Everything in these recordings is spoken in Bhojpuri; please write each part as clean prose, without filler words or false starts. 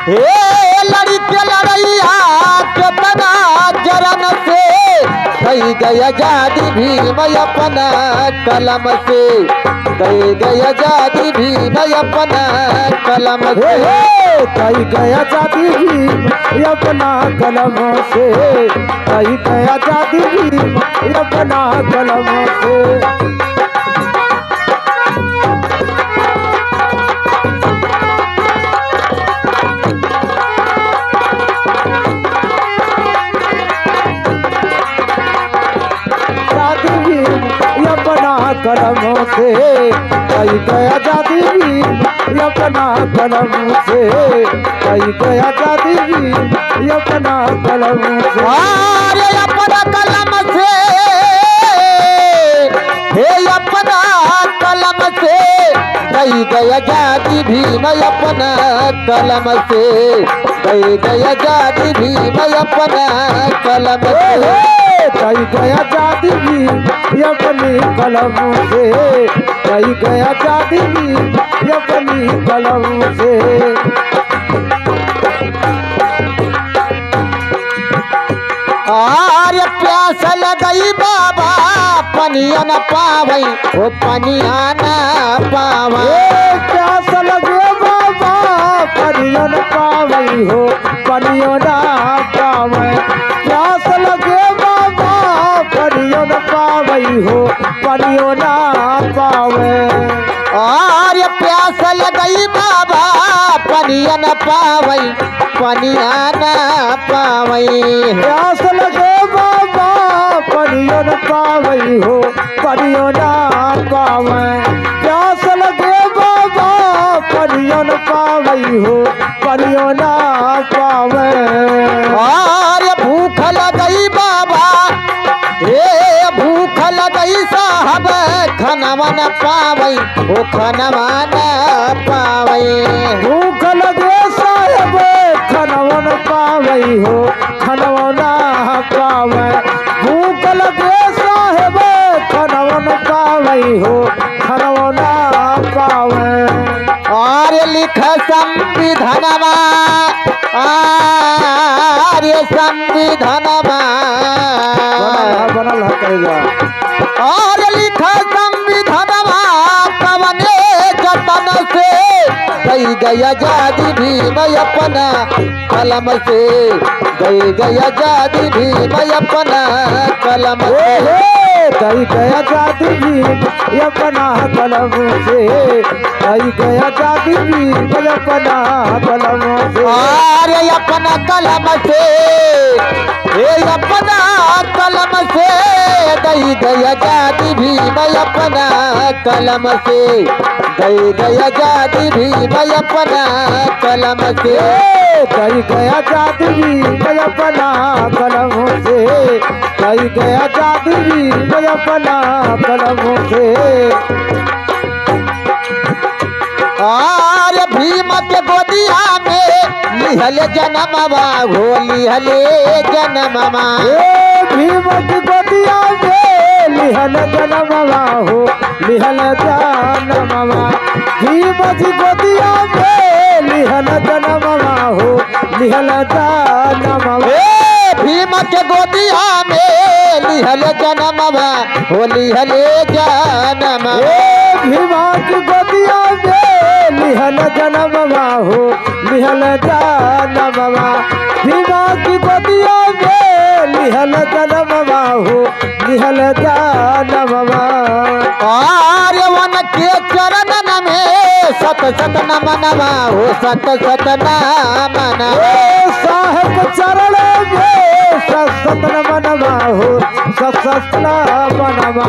हे लड़ी के लड़ैया केतना जरन से गई गया आजादी भीम अपना कलम से गई गया आजादी भीम अपना कलम से कई गया जाती भीम अपना कलम से कई गया जाती भीम अपना कलम से कलम से कई गया जाती भीम अपना कलम से कई गया जाती भीम अपना कलम से अरे अपना कलम से हे अपना कलम से कई गया जाती भीम अपना कलम से कई गया जाती भीम अपना कलम से कई गया जाती भीम अपनी कलम से कई गया जाती भीम अपनी कलम से आर्य प्यास लगई बाबा पनिया न पावई ओ पनिया न पावई प्यास लगे बाबा पनिया न पावई हो पनिया न पावई प्यास लगे बाबा पनिया न पावई हो पनिया न पावई आर्य प्यास लगई बाबा पनिया न पावई पनिया न पावई प्यास लगे बाबा पनिया न पावई हो पनिया न पावई प्यास लगे बाबा पनिया न पावई हो पनिया न पावई आर्य भूख लगई बाबा हे भूख लगई साहब खनवा न पावई ओ खनवा न पावई भूख लगे साहब खनवा न पावई हो खनवा न पावई भूख लगे साहब खनवा न पावई हो खनवा न पावई आर्य लिख संविधानमा आर्य संविधानमा बनल है आर्य लिख संविधानमा कवने जतन से गई गया आजादी भीम अपना कलम से गई गया आजादी भीम अपना कलम से कई गया जाती भीम अपना कलम से कई गया जाती भीम अपना कलम से आर्य अपना कलम से हे अपना कलम से गई गया आजादी भीम अपना कलम से गई गया आजादी भीम अपना कलम से कई गया जाती भीम अपना कलम से कई गया जाती भीम अपना कलम से आर्य भीम के गोदिया में लिहल जन्मवा हो लिहल जन्मवा भीम की गोदिया में लिहल जन्मवा हो लिहल जन्मवा भीम की गोदिया में लिहल जन्मवा हो लिहल जन्मवा भीम के गोदिया में लिहल जन्मवा हो लिहल जन्मवा भीम की गोदिया में लिहल जन्मवा हो लिहल जन्मवा भीम की गोदिया में लिहल जन्मवा हो लिहल जन्मवा आर्यवन के चरणन में सत सत नमनवा हो सत सत नमन साहब चरण में सत सत नमनवा हो सत सत नमनवा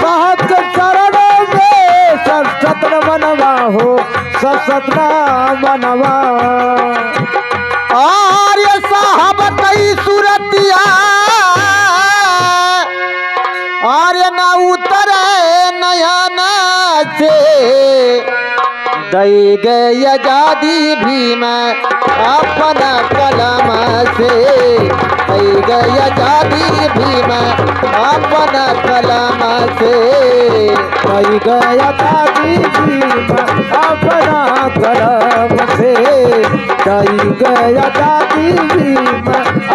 साहब चरण में सत सत नमनवा हो सत सत नमनवा आर्य साहब कई सूरतिया आर्य न उतरे नयन से दई गई आजादी भीम अपना कलम से दई गई आजादी भीम अपना कलम से कई गया आजादी भीम अपना कलम से कई गए आजादी भीम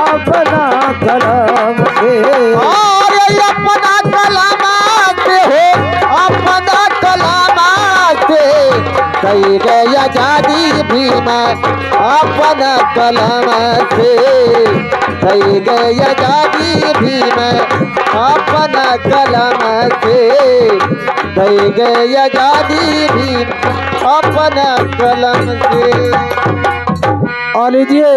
अपना कलम से। और अपना कलम से हो, अपना कलम से दई गए आजादी भीम अपना कलम से दई गए आजादी भीम अपना कलम से दई गए आजादी भीम अपना कलम से। और लीजिए